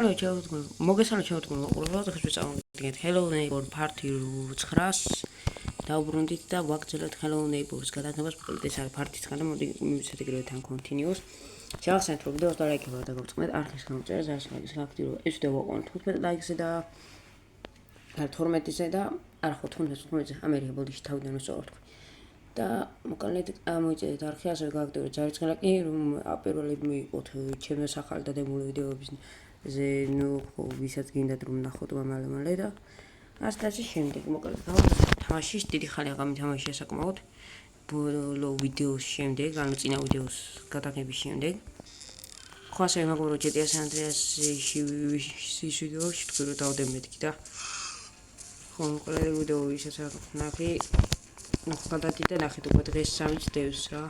მოგესალმებით ჩემო ყურებელს, ახლა წავიდეთ Hello Neighbor Party 9-ს დავბრუნდით და ვაგრძელებთ Hello Neighbor-ს გადაღებას, მოკლედ ეს არის Party 9, მოდი მივიცეთ ეგრევე თან continuous. შევახსენეთ რომ ვიდეოს დალაიქება და გავწყვეტ არხის გამოწერას, არის მაგის აქტიურობა. ეს ვიდეო ვაყოლეთ 15 ლაიქზე და 12-ზე და არა ხო 15-ზე ამერიკა ბოდიში თავიდან ვსწორებ თქვი. და მოკლედ მოიწედეთ არხი, ასე გააქტიურეთ ჯარისხელა კი რომ პირველად მიიღოთ ჩემი სახალი და დემული ვიდეოების ნუ ვისაც გინდათ რომ ნახოთ მალე და ასეთაცი შემდეგ მოკლედ თამაშის დიდი ხანი აღამი თამაში საკმაოდ ბოლო ვიდეოს შემდეგ ანუ წინა ვიდეოს გადაღების შემდეგ ხო ასე მეგობრო GTA San Andreas-ის ვიდეოში თქვი რომ დავდე მეთქი და ხო მოკლედ ვიდეო ისაც ნახე გადადით და ნახეთ უკვე დღეს 3 წელს რა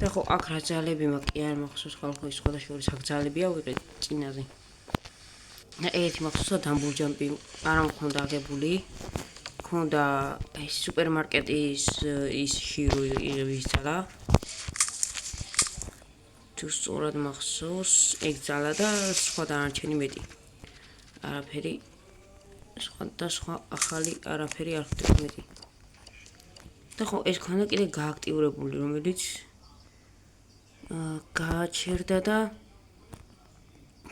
და ხო აქ რა ძალები მაქვს კი არ მახსოვს ხალხო ის სხვადასხვა საგძალებია ვიყიდ წინაზე და ერთი მახსოვსა დამბურჯამპი არ მქონდა აგებული მქონდა ეს სუპერმარკეტის ის შირო იზალა თუ სწორად მახსოვს ეგ ძალა და სხვა დანარჩენი მეტი არაფერი სხვა ახალი არაფერი არ ხდება მეტი და ხო ეს ქონა კიდე გააქტიურებული რომელიც გააჩერდა და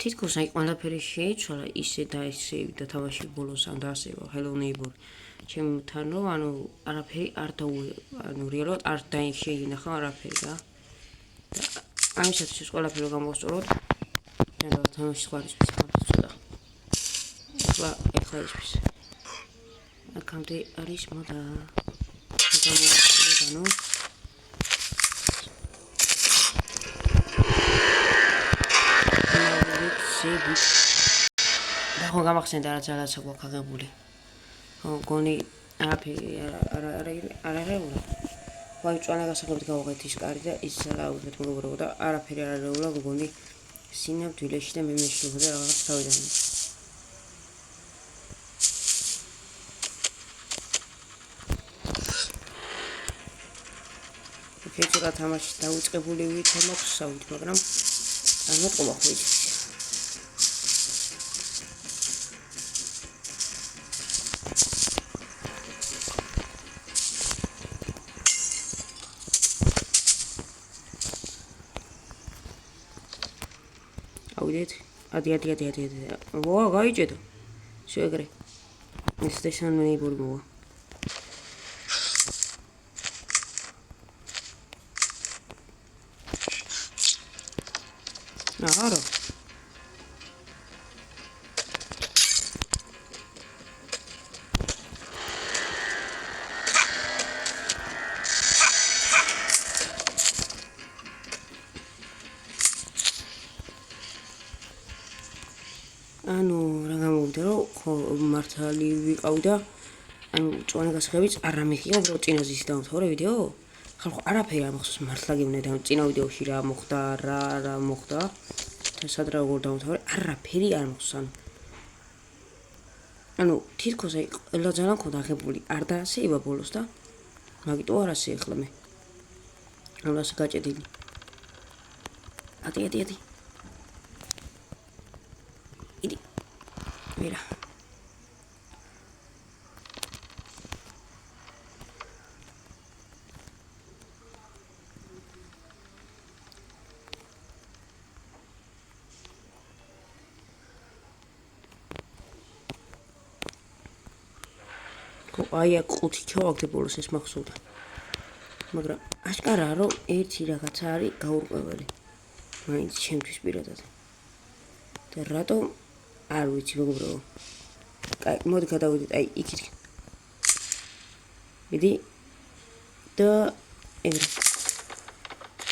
თითქოს აი ყველაფერი შეიცვალა ისე და ისე და თამაში ბოლოს ამ დაასება Hello Neighbor ჩემთან რომ ანუ არაფერი არ ანუ რეალურად არ შეინახა არაფერი რა ამისათვის ყველაფერი გამოვსწოროთ და თამაში სხვა ის ცოტა ეხლა ის აქამდე არის მოდა გამოვსწორდანო და ხო გამახსენდა რა ძალაც აქვს აღებული. ხო გონი არაფერი არა ვაი ჭვანა გასაგებით გავუღეთ ის კარი და ის ძალა უღეთ მოგებრო და არაფერი არ არის გონი სინამდვილეში და მე მეშობა და რაღაც თავიდან. ფეჭურა თამაში დაუწყებული ვითამაქვს საუთ მაგრამ არ მოწყობა ხო ის ავიდეთ ადი ვა გაიჭედო შეგრე ეს სტეშენ ნეიბორ მოვა არა ანუ რა გამოვიდა რომ ხო მართალი ვიყავი და ანუ ჭვანა გასაღებიც არ ამიხია უბრალოდ წინაზე ის დავთხოვე ვიდეო ხალხო არაფერი არ მახსოვს მართლა გეუბნები და წინა ვიდეოში რა მოხდა რა მოხდა და სად რა როგორ დავთხოვე არაფერი არ მახსოვს ანუ თითქოს აი ყველა ძალიან მქონდა აღებული არ დაასეივა ბოლოს და მაგიტო არ ასე ახლა მე ანუ ასე გაჭედილი ადი იდი მირა აი აქ 5 ჩავაგდე ბოლოს ეს მახსოვდა მაგრამ აშკარაა რომ ერთი რაღაცა არის გაურკვეველი მაინც ჩემთვის პირადად და რატომ არ ვიცი მეგობრებო აი მოდი გადავიდეთ აი იქით მიდი და ეგრე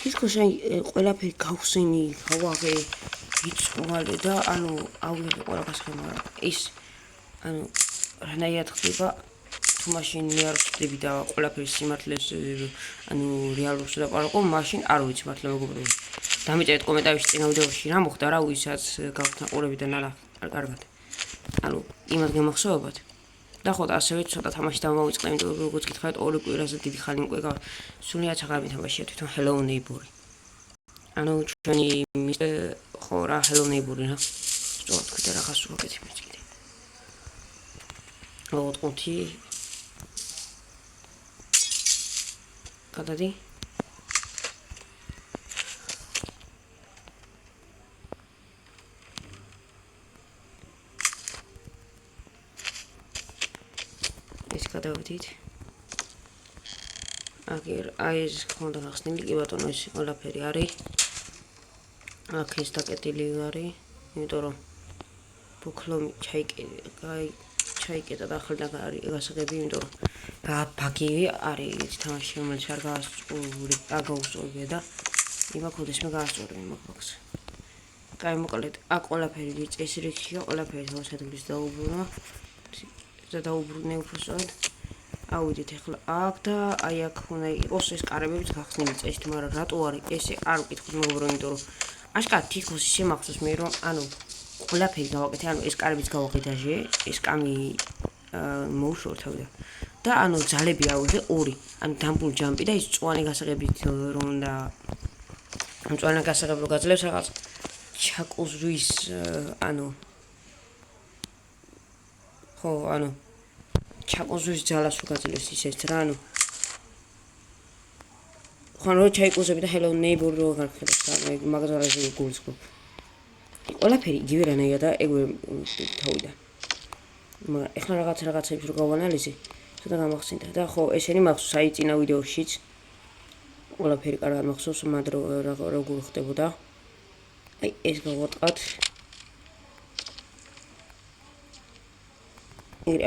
თითქოს აი ყველაფერი გავხსენი გავაღე ვიწვალე და ანუ აუღე ყველაფერს მაგრამ ის ანუ რანაირად ხდება თუ მაშინ მე არ ვწდები და ყველაფერს სიმართლეს ანუ რეალურს ვაპარაკო მაშინ არ ვიცი მართლა მეგობრებო დამიწერეთ კომენტარებში წინა ვიდეოში რა მოხდა რა ვისაც გაქვთ ყურები და ნალა არ კარგად ანუ იმას გამახსოვებათ და ხო და ასევე ცოტა თამაში დავმოვიწყე იმიტომ რომ როგორც გითხარით ორი კვირაზე დიდი ხანი უკვე სულიად აღარ მითამაშია თვითონ Hello Neighbor ანუ ჩვენი ხო რა hello neighbor რა სწორად კიდე რაღაც ვაკეთე მე კიდე ოთხი გადადი ეს გადავიდით აი ეს ხონდა გახსნილი კი ბატონო ეს ყველაფერი არის აქ ეს დაკეტილი არის იმიტომ რომ ბუქლომი ჩაიკეტა და ახლა არის გასაგები იმიტომ რომ ბაგივი არის თამაში რომელიც არ გაუსწორებია და იმაქოდეს მე გაასწორებ იმაქ ბაგს კაი მოკლედ აქ ყველაფერი წესრიგშია ყველაფერი თავისადმის დაუბრუნე უბრალოდ ავიდეთ ახლა აქ და აი აქ უნდა იყოს ეს კარებიც გახსნილი წესით მაგრამ რატო არის ესე არ ვკითხოთ მეგობრო იმიტომ რომ აშკარად თითქოს ისე მახსოვს მე რომ ანუ ყველაფერი გავაკეთე ანუ ეს კარებიც გავაყიდაჟე ეს კამი მოუშორთავდა და ანუ ძალები ავიღე ორი ანუ დამბულ ჯამპი და ის წვანი გასაღებით რომ და წვანა გასაღები რო გაძლევს რაღაც ჩაკუზვის ანუ ხო ანუ ჩაკუზვის ძალას რო გაძლევს ისეთ რა ანუ ხან რო ჩაიკუზები და hello neighbor რო გარკვევს და მაგაზარაზე გულსკო ყველაფერი იგივე რანაირა და ეგ თავიდან მაგრამ ეხლა რაღაცებს რო გავანალიზე ცოტა გამახსენდა და ხო ესენი მახსოვს აი წინა ვიდეოშიც ყველაფერი კარგად მახსოვს მაგრამ როგორ ხდებოდა აი ეს გავატყათ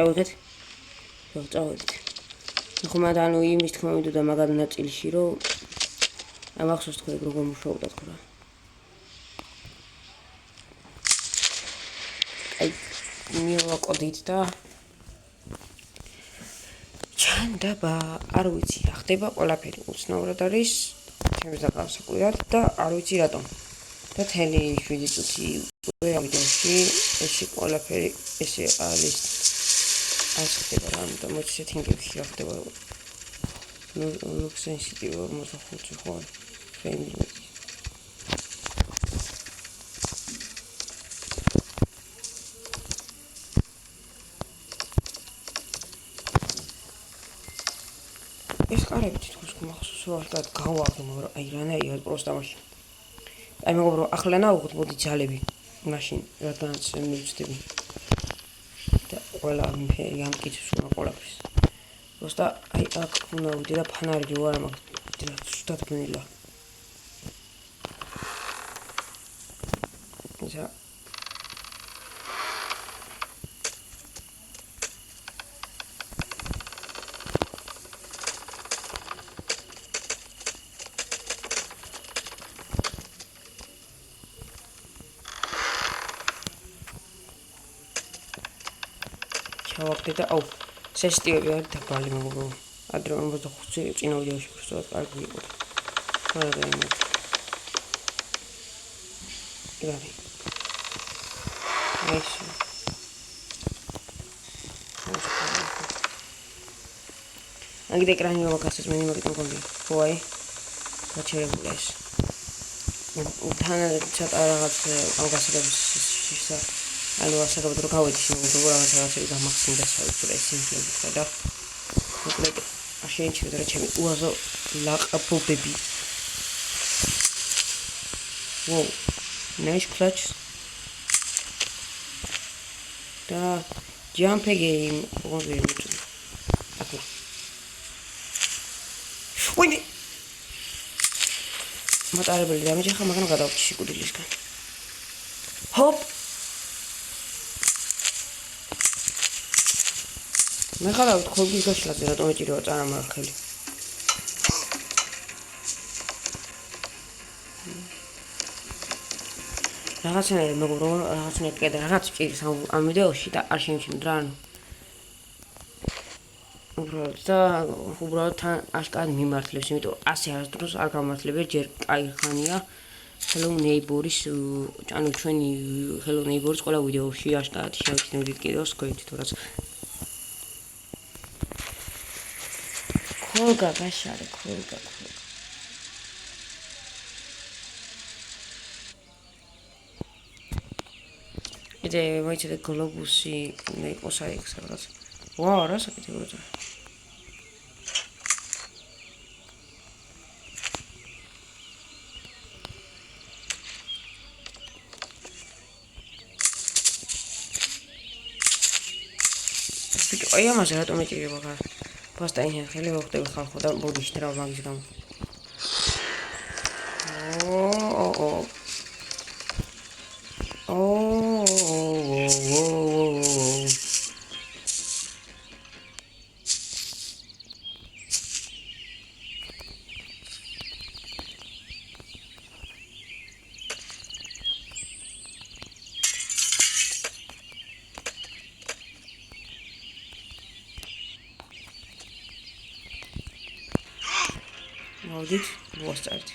ავიღეთ წავედით ხო მაგრამ ანუ იმის თქმა მინდოდა მაგად ნაწილში რომ აი მახსოვს თქვენ როგორ მუშაობდა თქო რა აი მივაკოდით და ჩანდაბა არ ვიცი რა ხდება ყველაფერი უცნაურად არის ჩემს დაგავსაკვირად და არ ვიცი რატომ და თელი 7 წუთი ვიდეოში ესე ყველაფერი ესე არის ας ხდება რა ამიტომ მოიცეთ ინგლისში რა ხდება ნუ სენსიტივი 45 ხო ფრენდლი ეს კარები თითქოს მახსოვს რომ არ გავაღო მაგრამ აი რანაირად პროსტა მაშინ აი მეგობრო ახლა ნავღოთ მოდი ძალები მაშინ რადგანაც მივწდები და ყველა მფერი ამ კითხვას უნდა ყოლაფრის პროსტა აი აქ უნდა ვიდე და ფანარი რო არა მაგრამ ზუსტად გნილა ისა ჩავაგდე და აუ სესტივები არის დაბალი მეგობრო ადრე 45 წინა ვიდეოში ვსწორად კარგი იყო მაგრამ იმით იგარი ეს აგდ ეკრანი მოვაკაცეს მე მაგიტომ კონდი ხო აი გაჩერებული ეს თან ცოტა რაღაც ამ გასაგების შისა ანუ ასაკობთ რომ გავედი შემოგვიდგა რაღაცები გამახსენდა საერთოდ ეს სიმღერები და მოკლედ აღშენჩივდა რა ჩემი უაზო ლაყაფობები ვოუ nice clutch და jump game ოღონდ ვიმიწვი აკუ ვინი მატარებელი დამეჯახა მაგრამ გადავჭი სიკვდილისგან ჰოპ მე ხალავთ ხოლმე გაშლაზე რატომ ეჭირება წარმარხელი რაღაცნაირად მეგობრო რაღაცნაირად კიდე რაღაც ჭირს ამ ვიდეოში და არ შემჩნევ რა ანუ უბრალოდ თან აშკარად მიმართლებს იმიტომ ასე არასდროს არ გამართლებია ჯერ კაი ხანია hello neighbor-ის ანუ ჩვენი hello neighbor-ის ყველა ვიდეოში აშკარად შევჩნევდით კიდევ სკოითით რაც ხოლგა გაშარე ხოლგა კიდე მოიცადე გლობუსი იყოს აი ეს რაღაც. ვაუ, რა საკეთებია. აი ამაზე რატომ ეჭირება ხარ? პასტა ინე ხელი ვახტები ხალხო და ბოდიში რა მაგის გამო. მოვიდით, ვასწარეთ.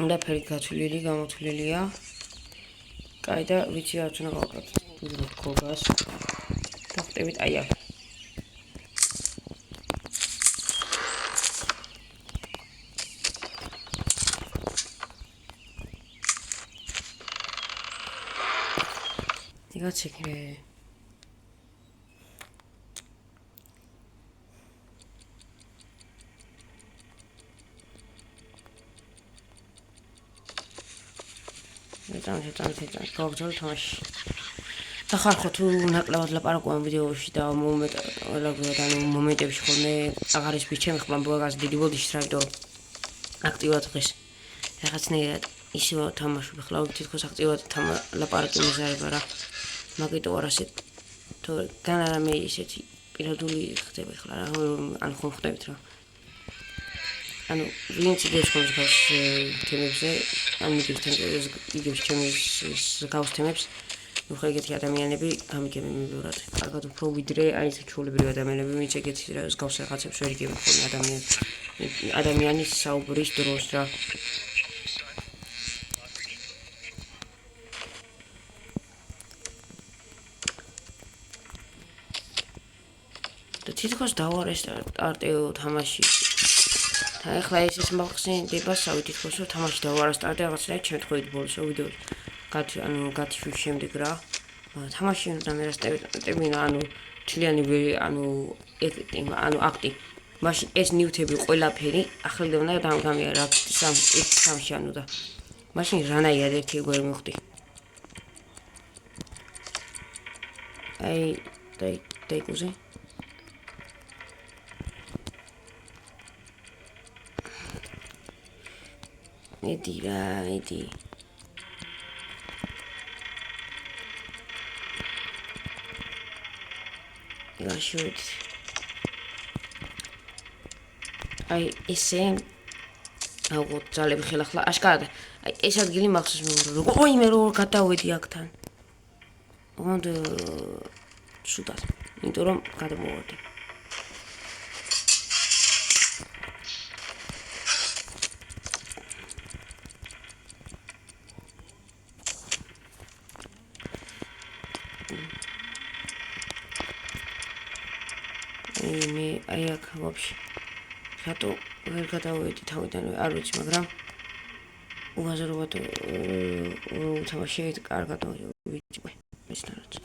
უნდა ფერი გათვლილი, გამოთვლილია. კაი და ვიცი რაც უნდა გავაკეთოთ. ვიდროთ გოგას. დავხტებით აი აქ. იგაც ეგრე. It's გავგზავნე თამაში. და ხარხო თუ ნაკლებად ლაპარაკობენ ვიდეოში და მომენტებში ხოლმე აღარ ის ჩემი ხმა ბლოგას დიდი ბოდიში რაიდო აქტიურად დღეს. რაღაცნაირად ისევ თამაშობ ხლა თითქოს აქტიურად ლაპარაკი მეზარება რა. მაგიტო არ ასე თუ განარა მე ისეთი პირადული ხდება ხლა რა ან ხომ ხდებით რა. ანუ ვინც იგებს ხოლმე გავს თემებზე ან იგებს ჩემი გავს თემებს ნუ ხა ეგეთი ადამიანები გამიგებენ მიბურად კარგად უფრო ვიდრე აი ეს ჩულებრივი ადამიანები ვინც ეგეთი რა გავს რაღაცებს ვერ იგებენ ხოლმე ადამიანის საუბრის დროს რა და თითქოს დავარესტარტეო თამაში ახლა ეს მახსენდება საერთოდ რომ თამაში დავარესტარტე რაღაცნაირად შემთხვევით ბოლოს ვიდეო გათიშვის შემდეგ რა თამაში უნდა მერასტერმინა ანუ თლიანი ანუ აქტი მაშინ ეს ნიუტები ყველაფერი ახლა უნდა დამგამია რა სამში ანუ და მაშინ რანაირად ერთი გვერი მოხდი აი დაიკუზე Edi. Shoot. აი ესე აუგო ძალები ხელახლა აშკარად აი ეს ადგილი მახსოვს მე რო გადავედი აქთან უნდა შუტად იმიტომ რომ გადმოვედი აი აქ ვაფშე რატო ვერ გადავედი თავიდანვე არ ვიცი მაგრამ უაზრობად თამაში კარგად ვიცი ეს რაც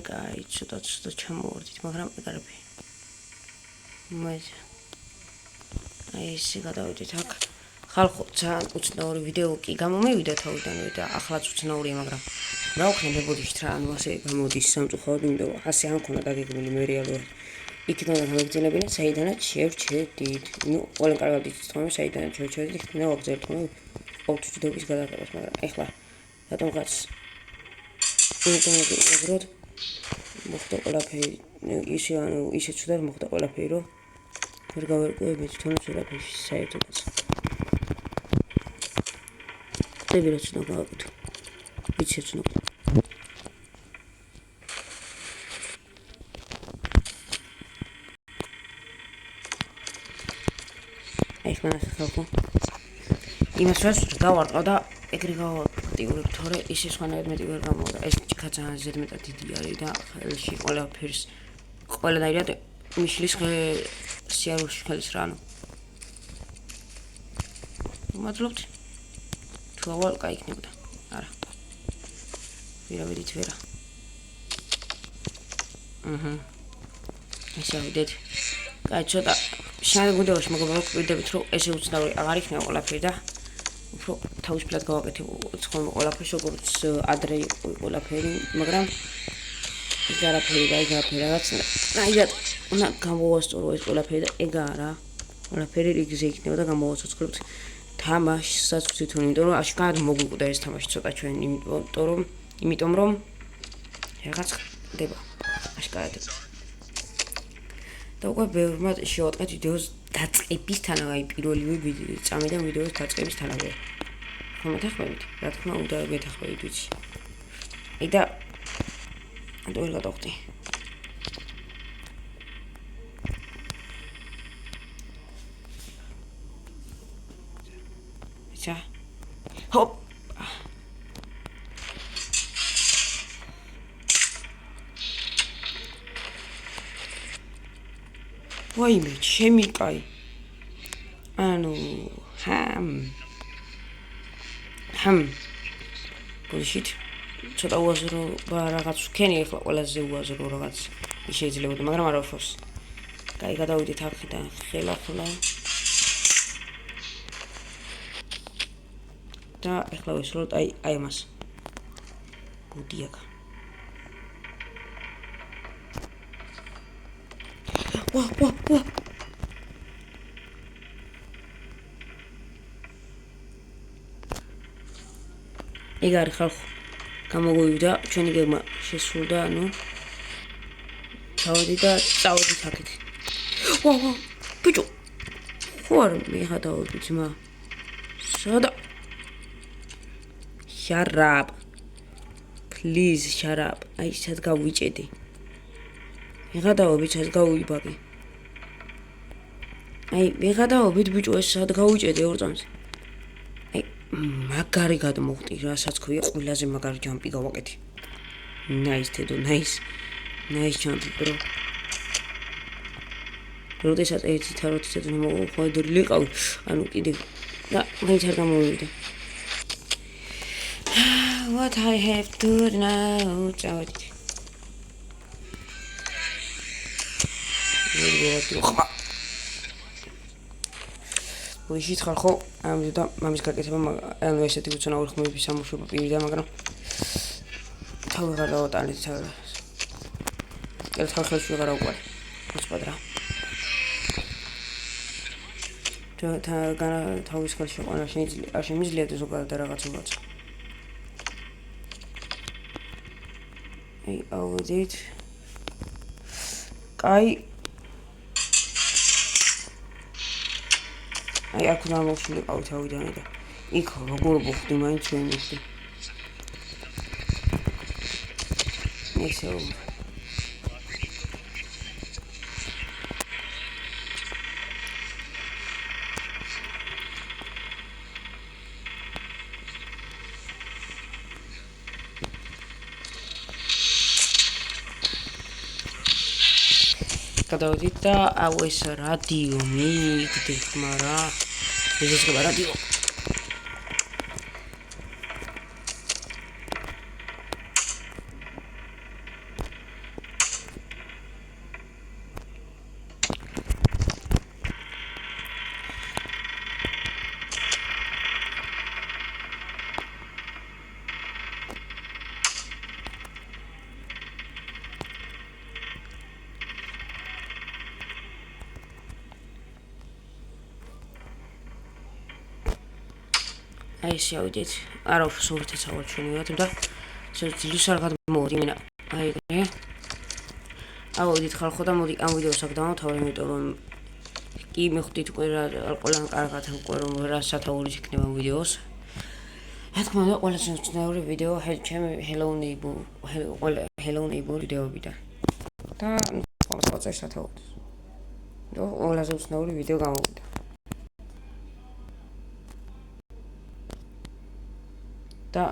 კაი, ცოტა ჩამოვარდით, მაგრამ ეკარები. აი ესე გადავიდეთ აქ. ხალხო, ძალიან უცნაური ვიდეო კი გამომივიდა თავიდანვე და ახლაც უცნაურია, მაგრამ რა ვქნა მებოდიშით რა, ანუ ასე გამოდის სამწუხაროდ, იმიტომ რომ ასე არ მქონდა დაგეგმილი მე რეალურად. იქიდან გამიგრძელებინა, საიდანაც შევჩედით. ნუ ყველამ კარგად იცით თქო, საიდანაც შევჩედით, იქიდან ვაგზავნეთ თქო, ყოველთვის გადაგებას, მაგრამ ეხლა რატომღაც ინტერნეტი მოხდა ყველაფერი ისე ცუდად მოხდა ყველაფერი რომ ვერ გავერკვევები თვითონაც ყველაფერში საერთოდაც წლები რაც უნდა გავაკეთო. ვიცი რაც უნდა. აი ხმა ხალხო. იმას რაც გავარტყა და ეგრე გავაქტიურებ, თორე ისე სხვანაირად მეტი ვერ გამოვიდა. ეს ჭიქა ძალიან ზედმეტად დიდი არის და ხელში ყველაფერს ყველანაირად მიშლის სიარულში ხელის რანო. მადლობთ. თუ ავალ კაი იქნებოდა. არა. ვირავიდით ვერა. ესე ვიდეთ. კაი, ცოტა შენ გუდეოში მოგվიდებით, რომ ესე უცნაური აღარ იქნება ყველაფერი და უფრო თავისუფლად გავაკეთებ ხოლმე ყველაფერს, როგორც ადრე იყო ყველაფერი, მაგრამ ეს არაფერი და ეს არაფერი რაღაც რაიდად უნდა გამოვასწორო ეს ყველაფერი და ეგ არა. ყველაფერი რიგზე იქნება და გამოვაცოცხლებთ თამაშსაც თვითონ, იმიტომ რომ აშკარად მოგვიკვდა ეს თამაში ცოტა ჩვენ, იმიტომ რომ რაღაც ხდება აშკარად. და უკვე ბევრმა შევატყეთ ვიდეოს დაწყებისთანავე, აი პირველივე წამიდან ვიდეოს დაწყებისთანავე. ხომ მეთანხმებით? რა თქმა უნდა, მეთანხმებით ვიცი. აი და ანუ ვერ გადავხდი. ისა. ჰოპ. ვაიმე, ჩემი კაი. ანუ ბოლშიტ. ცოტა უაზრო რაღაც ვქენი ახლა ყველაზე უაზრო რაღაც შეიძლება, მაგრამ არ ვფოს. კაი, გადავიდეთ აქედან ხელახლა. და ახლა ვესრულოთ აი ამას. გუდი აქ. ვა. ეგ არის ხალხო. გამოგვივიდა ჩვენი გეგმა შესრულდა, ანუ ჩავედი და წავედი აქეთ. ვა, ბიჭო. ხო არ მიხადაობი ძმა. სადა? Shut up. Please shut up. აი სად გავიჭედი. მიხადაობი სად გავუიბაგე. აი მიხადაობით ბიჭო ეს სად გავიჭედი ორ წამს. აი მაგარი გადმოხტი, რასაც ქვია ყველაზე მაგარი ჯამპი გავაკეთე. Nice თედო, nice ჯამპი bro. როდესაც ერთი თაროთი თეთრ მოხვედრილი ყავ, ანუ კიდე და მაინც არ გამოვიდა. What I have to now, წავედით. ვიშით ხალხო, ამიტომ და მამის გაკეთება, ანუ ესეთი უცნაური ხმების სამუშაო პირიდა, მაგრამ თავი აღარ დავატანეთ თავს. ერთხელ ხელში აღარ აუყვარ. მოსყადრა. თავის ხელში ყანა შემიძლია და ზოგადად რაღაცებაც. აი ავედით. კაი. აი აქ უნდა მოვშილიყავი თავიდან და იქ როგორ მოხდი მაინც ვერ მოხდი. ესე გადავიდით და აუ ეს რადიო მიიგდი ხმა რა. ეს ხება რადიო. აი შევიდეთ. არა ვსურთიც ავარჩუნებთ და ძილს არ გადმოვდი მენა. აი ეგრე. ავიდით ხალხო და მოდი ამ ვიდეოს აქ დავამთავრე, იმიტომ რომ კი მიხვდით უკვე რა ყველან კარგად უკვე რომ რა სათაურის იქნება ვიდეოს. რა თქმა უნდა, ყველაზე უცნაური ვიდეო ჩემი Hello Neighbor, Hello Neighbor ვიდეოებიდან. და ყოველთვის წესათაოდ. და ყველაზე უცნაური ვიდეო გამოვიდა. და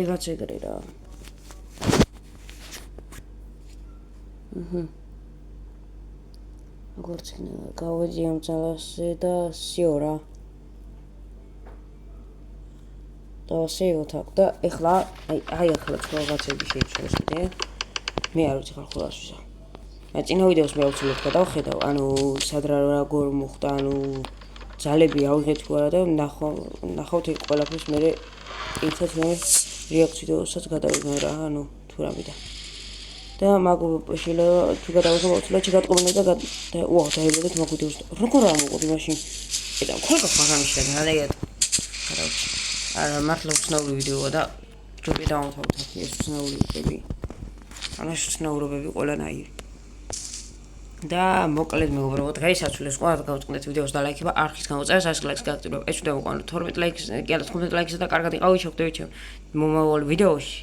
იღაც ეგრე რა. როგორც იქნება, გავედი ამ ძალაზე და სიო რა. და სიო თაკ და ეხლა აი ახლა რაღაცები შეიძლება. მე არ ვიცი ხარ ხოლმე ასვისა. წინა ვიდეოს მე აუცილებლად გადავხედავ, ანუ სად როგორ მოხდა, ანუ ძალები ავიღეთ თუ არა და ნახავთ ეგ ყველაფერს მე ერთად მე რეაქციასაც გადავიღებ რა, ანუ თუ რამე და მაგ შეიძლება თუ გადავიღებ აუცილებლად შეგატყობინე და უაუ დაიბადეთ მაგ ვიდეოს როგორ არ მოყოდი მაშინ ეტა ხოლმე ხაღამიშა და რადგან გადავჭი არა მართლა უცნაური ვიდეოა და ჯობია დავამთავროთ ეს უცნაურობები ანუ ეს უცნაურობები ყველანაირი და მოკლედ მეგობრებო დღეისაც ეს ყველა გავწყდეთ ვიდეოს და ლაიქება არხის გამოწერას 100 ლაიქს გააკეთებთ ეს უნდა მოყვანოთ 12 ლაიქს კი არა 15 ლაიქს და კარგად იყავით შევხვდებით ჩემ მომავალ ვიდეოში